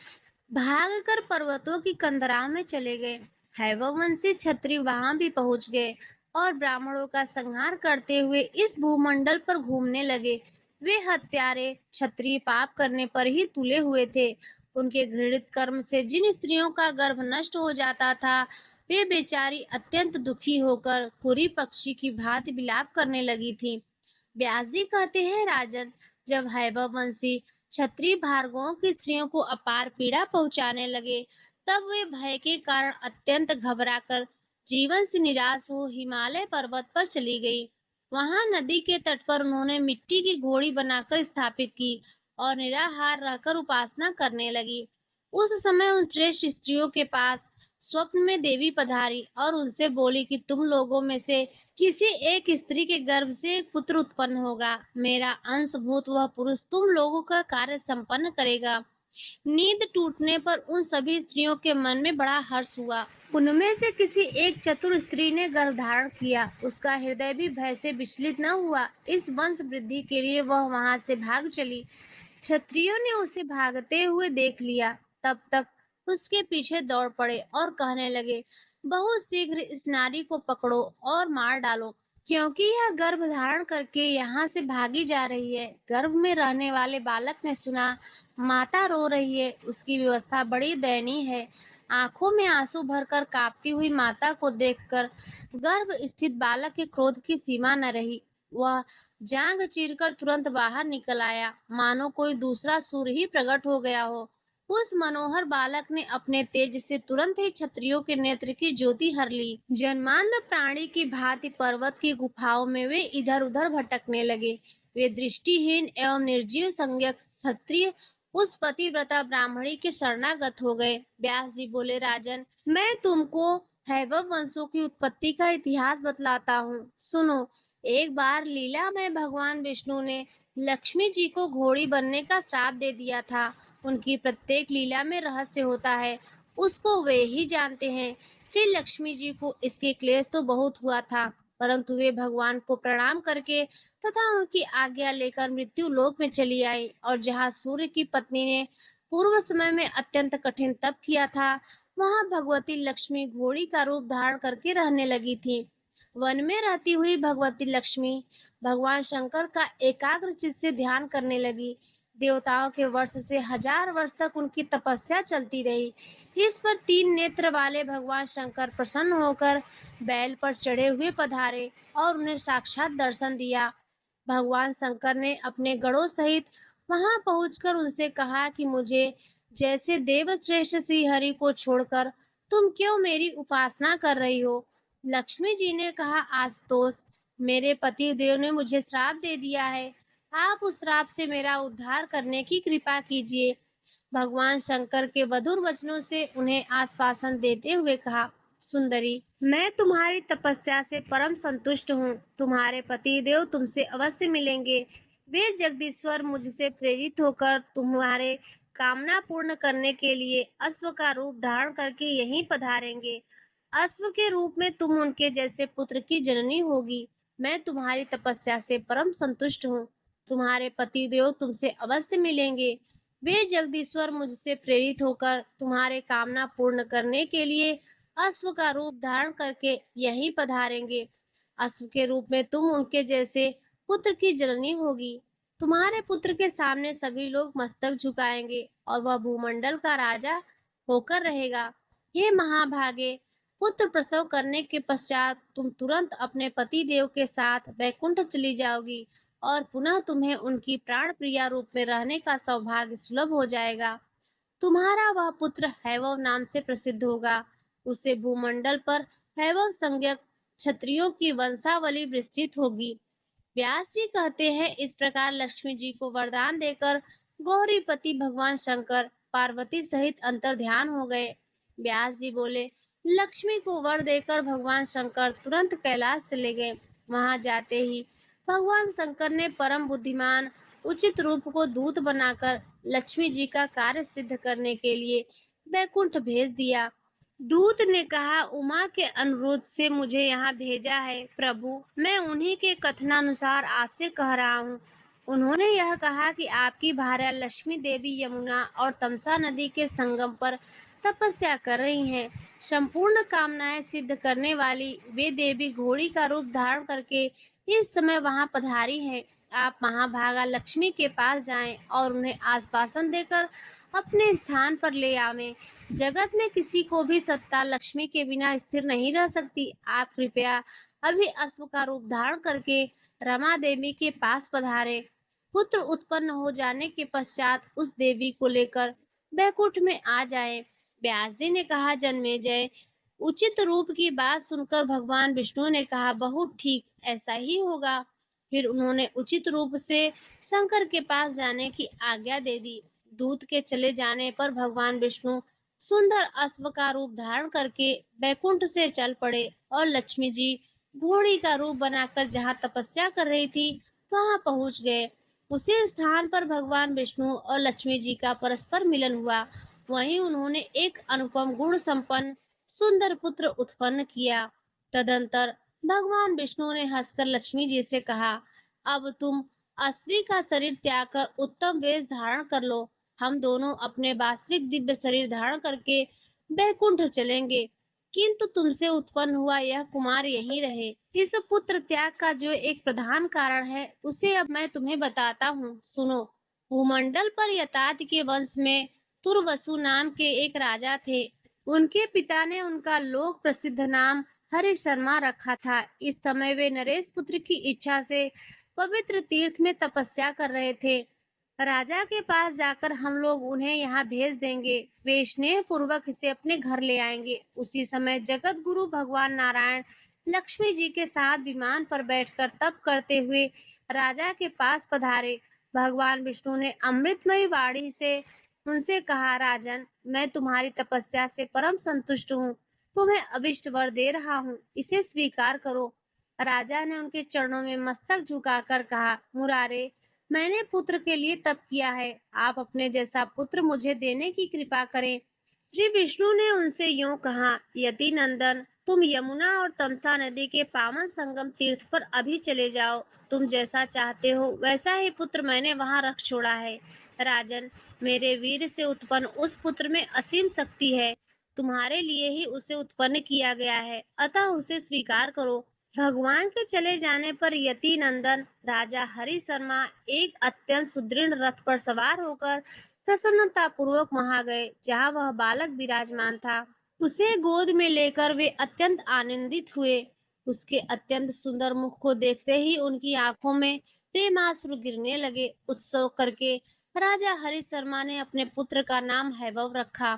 Speaker 1: भागकर पर्वतों की कंदराओं में चले गए। हैववंशी क्षत्रिय वहां भी पहुंच गए और ब्राह्मणों का संहार करते हुए इस भूमंडल पर घूमने लगे। वे हत्यारे क्षत्रिय पाप करने पर ही तुले हुए थे। उनके घृणित कर्म से जिन स्त्रियों का गर्भ नष्ट हो जाता था, वे बेचारी अत्यंत दुखी होकर कुरी पक्षी की भांति विलाप करने लगी थी। व्यास जी कहते हैं, राजन, जब हैववंशी क्षत्रिय भार्गवों की स्त्रियों को अपार पीड़ा पहुंचाने लगे, तब वे भय के कारण अत्यंत घबराकर जीवन से निराश हो हिमालय पर्वत पर चली गई। वहां नदी के तट पर उन्होंने मिट्टी की घोड़ी बनाकर स्थापित की और निराहार रहकर उपासना करने लगी। उस समय उन श्रेष्ठ स्त्रियों के पास स्वप्न में देवी पधारी और उनसे बोली कि तुम लोगों में से किसी एक स्त्री के गर्भ से एक पुत्र उत्पन्न होगा। मेरा अंशभूत वह पुरुष तुम लोगों का कार्य संपन्न करेगा। नींद टूटने पर उन सभी स्त्रियों के मन में बड़ा हर्ष हुआ। उनमें से किसी एक चतुर स्त्री ने गर्भ धारण किया। उसका हृदय भी भय से विचलित न हुआ। इस वंश वृद्धि के लिए वह वहां से भाग चली। क्षत्रियों ने उसे भागते हुए देख लिया। तब तक उसके पीछे दौड़ पड़े और कहने लगे, बहुत शीघ्र इस नारी को पकड़ो और मार डालो, क्योंकि यह गर्भ धारण करके यहाँ से भागी जा रही है। गर्भ में रहने वाले बालक ने सुना माता रो रही है, उसकी व्यवस्था बड़ी दयनीय है। आंखों में आंसू भरकर कांपती हुई माता को देखकर गर्भ स्थित बालक के क्रोध की सीमा न रही। वह जांघ चीरकर तुरंत बाहर निकल आया, मानो कोई दूसरा सूर्य ही प्रकट हो गया हो। उस मनोहर बालक ने अपने तेज से तुरंत ही क्षत्रियों के नेत्र की ज्योति हर ली। जन्मांध प्राणी की भांति पर्वत की गुफाओं में वे इधर उधर भटकने लगे। वे दृष्टिहीन एवं निर्जीव संज्ञक क्षत्रिय उस पतिव्रता ब्राह्मणी के शरणागत हो गए। व्यास जी बोले, राजन, मैं तुमको हैवव वंशों की उत्पत्ति का इतिहास बतलाता हूँ, सुनो। एक बार लीला में भगवान विष्णु ने लक्ष्मी जी को घोड़ी बनने का श्राप दे दिया था। उनकी प्रत्येक लीला में रहस्य होता है, उसको वे ही जानते हैं। श्री लक्ष्मी जी को इसके क्लेश तो बहुत हुआ था, परंतु वे भगवान को प्रणाम करके तथा उनकी आज्ञा लेकर मृत्यु लोक में चली आई। और जहाँ सूर्य की पत्नी ने पूर्व समय में अत्यंत कठिन तप किया था, वहाँ भगवती लक्ष्मी घोड़ी का रूप धारण करके रहने लगी थी। वन में रहती हुई भगवती लक्ष्मी भगवान शंकर का एकाग्र चित्त से ध्यान करने लगी। देवताओं के वर्ष से 1000 वर्ष तक उनकी तपस्या चलती रही। इस पर 3 नेत्र वाले भगवान शंकर प्रसन्न होकर बैल पर चढ़े हुए पधारे और उन्हें साक्षात दर्शन दिया। भगवान शंकर ने अपने गणों सहित वहां पहुंचकर उनसे कहा कि मुझे जैसे देवश्रेष्ठ श्री हरि को छोड़कर तुम क्यों मेरी उपासना कर रही हो। लक्ष्मी जी ने कहा, आशुतोष, मेरे पति देव ने मुझे श्राप दे दिया है, आप उस श्राप से मेरा उद्धार करने की कृपा कीजिए। भगवान शंकर के मधुर वचनों से उन्हें आश्वासन देते हुए कहा, सुंदरी, मैं तुम्हारी तपस्या से परम संतुष्ट हूँ। तुम्हारे पति देव तुमसे अवश्य मिलेंगे। वे जगदीश्वर मुझसे प्रेरित होकर तुम्हारे कामना पूर्ण करने के लिए अश्व का रूप धारण करके यहीं पधारेंगे। अश्व के रूप में तुम उनके जैसे पुत्र की जननी होगी। मैं तुम्हारी तपस्या से परम संतुष्ट हूँ। तुम्हारे पति देव तुमसे अवश्य मिलेंगे। वे जगदीश्वर मुझसे प्रेरित होकर तुम्हारे कामना पूर्ण करने के लिए अश्व का रूप धारण करके यहीं पधारेंगे। अश्व के रूप में तुम उनके जैसे पुत्र की जननी होगी। तुम्हारे पुत्र के सामने सभी लोग मस्तक झुकाएंगे और वह भूमंडल का राजा होकर रहेगा। हे महाभागे, पुत्र प्रसव करने के पश्चात तुम तुरंत अपने पति देव के साथ वैकुंठ चली जाओगी और पुनः तुम्हें उनकी प्राण प्रिया रूप में रहने का सौभाग्य सुलभ हो जाएगा। तुम्हारा वह पुत्र हैवव नाम से प्रसिद्ध होगा। उसे भूमंडल पर हैवव संज्ञक क्षत्रियों की वंशावली विस्तृत होगी। व्यास जी कहते हैं, इस प्रकार लक्ष्मी जी को वरदान देकर गौरीपति भगवान शंकर पार्वती सहित अंतर्ध्यान हो गए। व्यास जी बोले, लक्ष्मी को वर देकर भगवान शंकर तुरंत कैलाश चले गए। वहां जाते ही भगवान शंकर ने परम बुद्धिमान उचित रूप को दूत बनाकर लक्ष्मी जी का कार्य सिद्ध करने के लिए वैकुंठ भेज दिया। दूत ने कहा, उमा के अनुरोध से मुझे यहाँ भेजा है प्रभु, मैं उन्हीं के कथनानुसार आपसे कह रहा हूँ। उन्होंने यह कहा कि आपकी भार्या लक्ष्मी देवी यमुना और तमसा नदी के संगम पर तपस्या कर रही हैं। संपूर्ण कामनाएं सिद्ध करने वाली वे देवी घोड़ी का रूप धारण करके इस समय वहां पधारी हैं। आप महाभागा लक्ष्मी के पास जाएं और उन्हें आश्वासन देकर अपने स्थान पर ले आवें। जगत में किसी को भी सत्ता लक्ष्मी के बिना स्थिर नहीं रह सकती। आप कृपया अभी अश्व का रूप धारण करके रमा देवी के पास पधारे। पुत्र उत्पन्न हो जाने के पश्चात उस देवी को लेकर बैकुंठ में आ जाएं। व्यास जी ने कहा, जन्मेजय, उचित रूप की बात सुनकर भगवान विष्णु ने कहा, बहुत ठीक, ऐसा ही होगा। फिर उन्होंने उचित रूप से शंकर के पास जाने की आज्ञा दे दी। दूत के चले जाने पर भगवान विष्णु सुंदर अश्व का रूप धारण करके बैकुंठ से चल पड़े और लक्ष्मी जी घोड़ी का रूप बनाकर जहाँ तपस्या कर रही थी वहां पहुंच गए। उसी स्थान पर भगवान विष्णु और लक्ष्मी जी का परस्पर मिलन हुआ। वहीं उन्होंने एक अनुपम गुण संपन्न सुंदर पुत्र उत्पन्न किया। तदंतर भगवान विष्णु ने हंसकर लक्ष्मी जी से कहा, अब तुम अश्वी का शरीर त्याग कर उत्तम वेश धारण कर लो। हम दोनों अपने वास्तविक दिव्य शरीर धारण करके बैकुंठ चलेंगे, किंतु तुमसे उत्पन्न हुआ यह कुमार यहीं रहे। इस पुत्र त्याग का जो एक प्रधान कारण है उसे अब मैं तुम्हें बताता हूँ, सुनो। भूमंडल पर यतात के वंश में तुर्वसु नाम के एक राजा थे। उनके पिता ने उनका लोक प्रसिद्ध नाम हरि शर्मा रखा था। इस समय वे नरेश पुत्र की इच्छा से पवित्र तीर्थ में तपस्या कर रहे थे। राजा के पास जाकर हम लोग उन्हें यहाँ भेज देंगे। वे स्नेह पूर्वक इसे अपने घर ले आएंगे। उसी समय जगत गुरु भगवान नारायण लक्ष्मी जी के साथ विमान पर बैठकर तप करते हुए राजा के पास पधारे। भगवान विष्णु ने अमृतमयी वाणी से उनसे कहा, राजन, मैं तुम्हारी तपस्या से परम संतुष्ट हूँ। तुम्हें अभिष्ट वर दे रहा हूँ, इसे स्वीकार करो। राजा ने उनके चरणों में मस्तक झुकाकर कहा, मुरारे, मैंने पुत्र के लिए तप किया है, आप अपने जैसा पुत्र मुझे देने की कृपा करें। श्री विष्णु ने उनसे यूं कहा, यति नंदन, तुम यमुना और तमसा नदी के पावन संगम तीर्थ पर अभी चले जाओ। तुम जैसा चाहते हो वैसा ही पुत्र मैंने वहां रख छोड़ा है। राजन, मेरे वीर से उत्पन्न उस पुत्र में असीम शक्ति है। तुम्हारे लिए ही उसे उत्पन्न किया गया है, अतः उसे स्वीकार करो। भगवान के चले जाने पर यति नंदन राजा हरि शर्मा एक अत्यंत सुदृढ़ रथ पर सवार होकर प्रसन्नता पूर्वक वहां गए जहां वह बालक विराजमान था। उसे गोद में लेकर वे अत्यंत आनंदित हुए। उसके अत्यंत सुंदर मुख को देखते ही उनकी आंखों में प्रेमाश्रु गिरने लगे। उत्सव करके राजा हरि शर्मा ने अपने पुत्र का नाम हैवव रखा।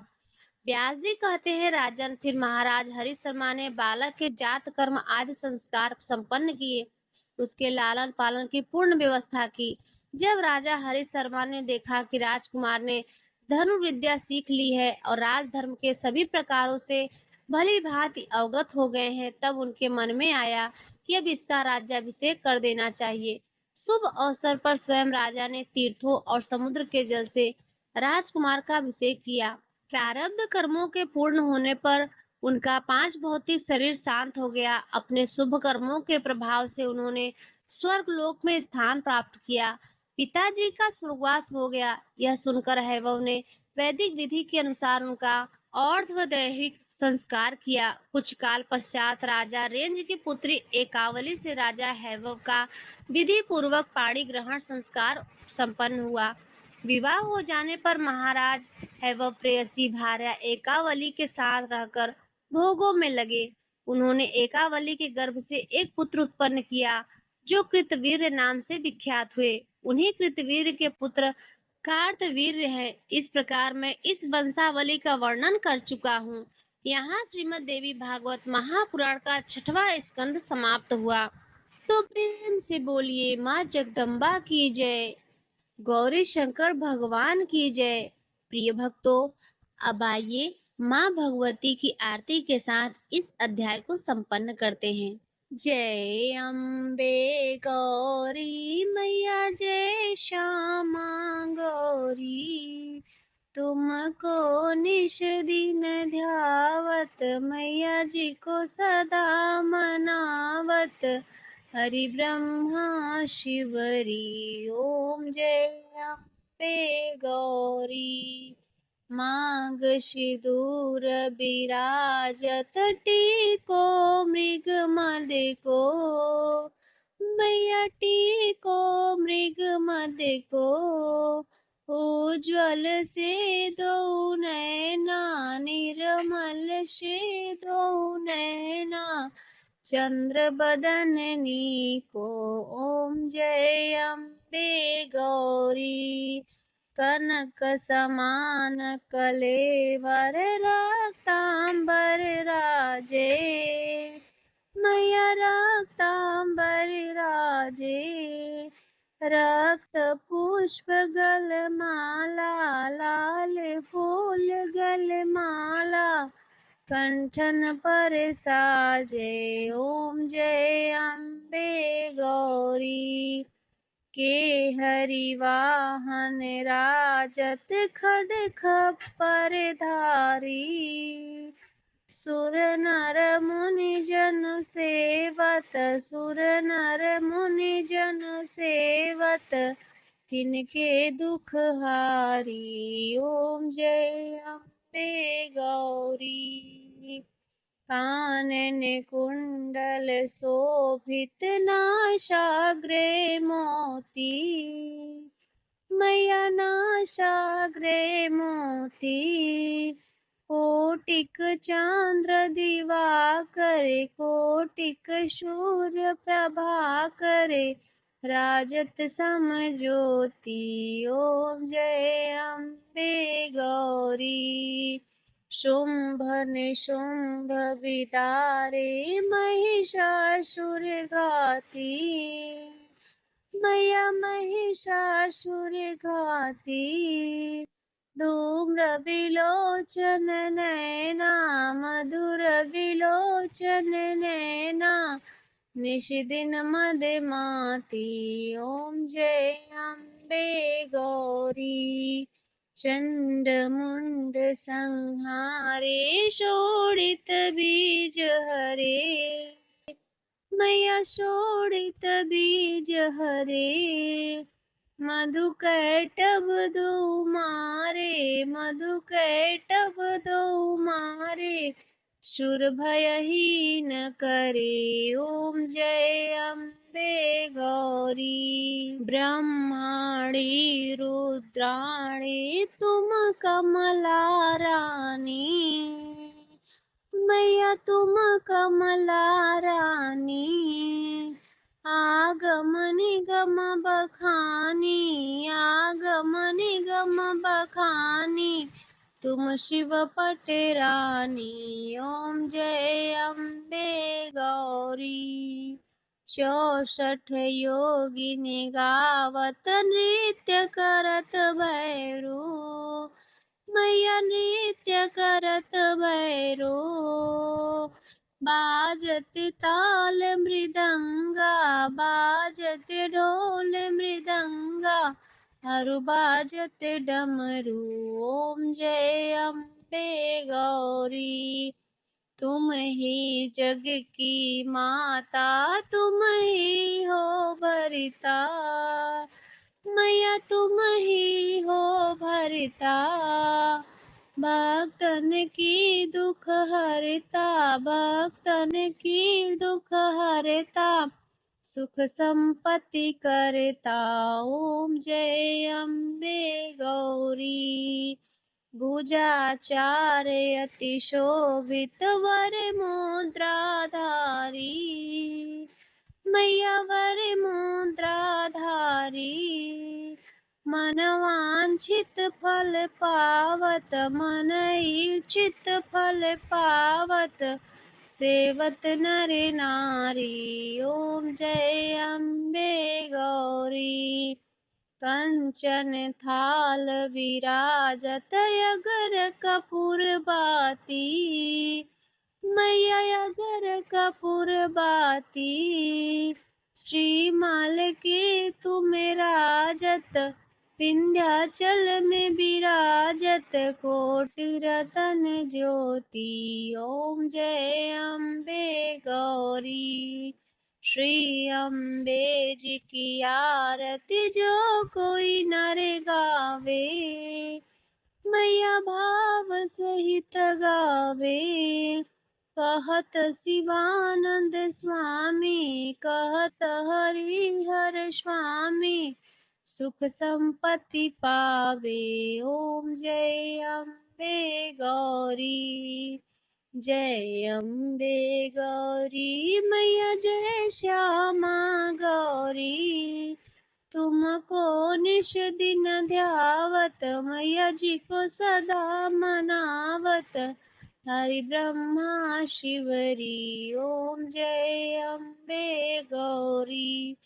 Speaker 1: व्यास जी कहते हैं, राजन, फिर महाराज हरि शर्मा ने बालक के जात कर्म आदि संस्कार संपन्न किए। उसके लालन पालन की पूर्ण व्यवस्था की। जब राजा हरि शर्मा ने देखा कि राजकुमार ने धनुर्विद्या सीख ली है और राजधर्म के सभी प्रकारों से भली भांति अवगत हो गए हैं, तब उनके मन में आया कि अब इसका राज्याभिषेक कर देना चाहिए। शुभ अवसर पर स्वयं राजा ने तीर्थों और समुद्र के जल से राजकुमार का अभिषेक किया। प्रारब्ध कर्मों के पूर्ण होने पर उनका पांच भौतिक शरीर शांत हो गया। अपने शुभ कर्मों के प्रभाव से उन्होंने स्वर्ग लोक में स्थान प्राप्त किया। पिताजी का स्वर्गवास हो गया। यह सुनकर हैवव ने वैदिक विधि के अनुसार उनका और्ध्वदैहिक संस्कार किया। कुछ काल पश्चात राजा रेंज की पुत्री एकावली से राजा हैवव का विधि पूर्वक पाणी ग्रहण संस्कार संपन्न हुआ। विवाह हो जाने पर महाराज हैवव प्रेयसी भार्या एकावली के साथ रहकर भोगों में लगे। उन्होंने एकावली के गर्भ से एक पुत्र उत्पन्न किया जो कृतवीर्य नाम से विख्यात हुए। उन्हीं कृतवीर्य के पुत्र कार्तवीर्य हैं। इस प्रकार मैं इस वंशावली का वर्णन कर चुका हूँ। यहाँ श्रीमद् देवी भागवत महापुराण का 6वां स्कंद समाप्त हुआ। तो प्रेम से बोलिए माँ जगदम्बा की जय, गौरी शंकर भगवान की जय। प्रिय भक्तों, अब आइए माँ भगवती की आरती के साथ इस अध्याय को संपन्न करते हैं। जय अम्बे गौरी मैया, जय श्यामा गौरी, तुमको निश दिन ध्यावत, मैया जी को सदा मनावत, हरि ब्रह्मा शिवरी ओम जय अम्बे गौरी। मांग सिंदूर बिराजत, टीको मृग मद को, मैया टीको मृग मद को, उज्ज्वल से दो नैना, निर्मल से दो नैना, चंद्र बदननी को, ओम जय अम्बे गौरी। कनक समान कलेवर, रक्तांबर राजे, मैया रक्तांबर राजे, रक्त पुष्प गलमाला, लाल फूल गलमाला, कंठन पर साजे, ओम जय अम्बे गौरी। के हरि वाहन राजत, खड खप्पर धारी, सुर नर मुनि जन सेवत, सुर नर मुनि जन सेवत, तिनके दुख हारी, ओम जय अम्बे गौरी। कानन कुंडल शोभित, नासाग्रे मोती, मैया नासाग्रे मोती, कोटिक चंद्र दिवाकर, कोटिक सूर्य प्रभाकर, राजत सम ज्योति, ओम जय अम्बे गौरी। शुंभ निशुंभ विदारे, महिषासुर घाती, मैया महिषासुर घाती, धूम्र विलोचन नैना, मधुर विलोचन नैना, निश दिन मद माती, ओम जय अम्बे गौरी। चंड मुंड संहारे, शोणित बीज हरे, मैया शोणित बीज हरे, मधु कैटभ दो मारे, मधु कैटभ दो मारे, शूर भयहीन करे, ओम जय अम्बे गौरी। ब्रह्माणी रुद्राणी, तुम कमला रानी, मैया तुम कमला रानी, आगम निगम बखानी, आगम निगम बखानी, तुम शिव पट रानी, ओम जय अम्बे गौरी। 64 योगिनी गावत, नृत्य करत भैरो, मैया नृत्य करत भैरो, बाजत ताल मृदंगा, बाजत ढोल मृदंगा, हरु बाजत डमरू, ओम जय अम्बे गौरी। तुम ही जग की माता, तुम ही हो भरिता, मैया तुम ही हो भरिता, भक्तन की दुख हरता, भक्तन की दुख हरता, सुख संपत्ति करता, ओम जय अम्बे गौरी। भुजाचार अति शोभित, वर मुद्राधारी, मैया वर मुद्राधारी, मन वांछित फल पावत, मन इच्छित फल पावत, सेवत नर नारी, ओम जय अम्बे गौरी। कंचन थाल विराजत, अगर कपूर बाती, मैया अगर कपूर बाती, श्रीमाल के तुम राजत, विंध्याचल में विराजत कोटि रतन ज्योति। ओम जय अम्बे गौरी। श्री अम्बे जी की आरती जो कोई नर गावे, मैया भाव सहित गावे। कहत शिवानंद स्वामी, कहत हरिहर स्वामी, सुख संपत्ति पावे। ओम जय अम्बे गौरी। जय अम्बे गौरी मैया, जय श्यामा गौरी। तुमको निश दिन ध्यावत, मैया जी को सदा मनावत। हरि ब्रह्मा शिवरी। ओम जय अम्बे गौरी।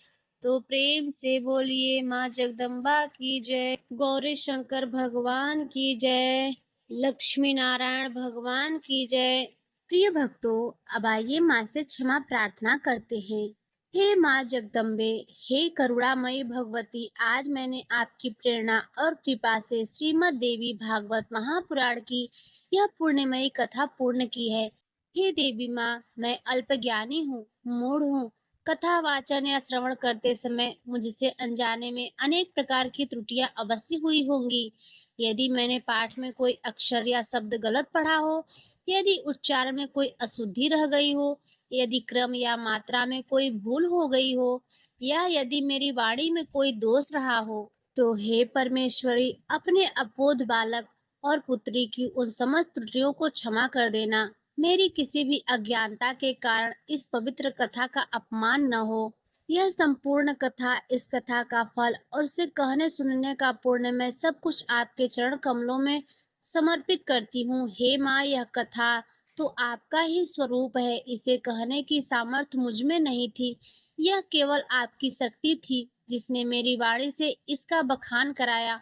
Speaker 1: तो प्रेम से बोलिए माँ जगदम्बा की जय, गौरी शंकर भगवान की जय, लक्ष्मी नारायण भगवान की जय। प्रिय भक्तों, अब आइए माँ से क्षमा प्रार्थना करते हैं। हे माँ जगदम्बे, हे करुणामयी भगवती, आज मैंने आपकी प्रेरणा और कृपा से श्रीमद् देवी भागवत महापुराण की यह पुण्यमयी कथा पूर्ण की है। हे देवी माँ, मैं अल्पज्ञानी हूँ, मूढ़ हूँ। कथा वाचन या श्रवण करते समय मुझसे अनजाने में अनेक प्रकार की त्रुटियां अवश्य हुई होंगी। यदि मैंने पाठ में कोई अक्षर या शब्द गलत पढ़ा हो, यदि उच्चारण में कोई अशुद्धि रह गई हो, यदि क्रम या मात्रा में कोई भूल हो गई हो, या यदि मेरी वाणी में कोई दोष रहा हो, तो हे परमेश्वरी, अपने अबोध बालक और पुत्री की उन समस्त त्रुटियों को क्षमा कर देना। मेरी किसी भी अज्ञानता के कारण इस पवित्र कथा का अपमान न हो। यह संपूर्ण कथा, इस कथा का फल और उसे कहने सुनने का पुण्य मैं सब कुछ आपके चरण कमलों में समर्पित करती हूँ। हे माँ, यह कथा तो आपका ही स्वरूप है। इसे कहने की सामर्थ्य मुझ में नहीं थी। यह केवल आपकी शक्ति थी जिसने मेरी वाणी से इसका बखान कराया।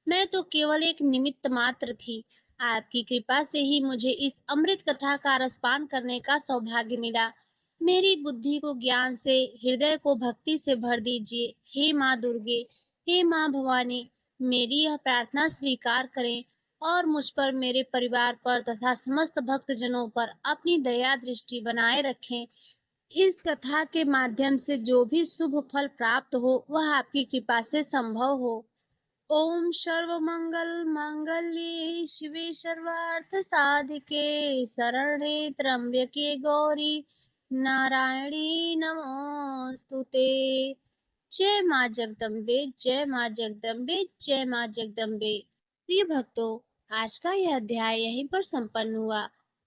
Speaker 1: मैं तो केवल एक निमित्त मात्र थी। आपकी कृपा से ही मुझे इस अमृत कथा का रसपान करने का सौभाग्य मिला। मेरी बुद्धि को ज्ञान से, हृदय को भक्ति से भर दीजिए। हे माँ दुर्गे, हे माँ भवानी, मेरी यह प्रार्थना स्वीकार करें और मुझ पर, मेरे परिवार पर तथा समस्त भक्तजनों पर अपनी दया दृष्टि बनाए रखें। इस कथा के माध्यम से जो भी शुभ फल प्राप्त हो, वह आपकी कृपा से संभव हो। ओम सर्वमंगल मांगल्ये शिवे सर्वार्थ साधिके, शरण्ये त्र्यंबके गौरी नारायणी नमोस्तुते। जय माँ जगदम्बे, जय माँ जगदम्बे, जय माँ जगदम्बे। प्रिय भक्तों, आज का यह अध्याय यहीं पर संपन्न हुआ।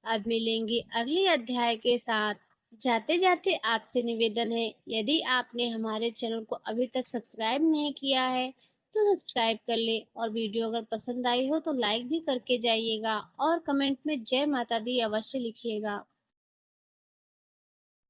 Speaker 1: अब मिलेंगे अगले अध्याय के साथ। जाते जाते आपसे निवेदन है, यदि आपने हमारे चैनल को अभी तक सब्सक्राइब नहीं किया है तो सब्सक्राइब कर ले, और वीडियो अगर पसंद आई हो तो लाइक भी करके जाइएगा और कमेंट में जय माता दी अवश्य लिखिएगा।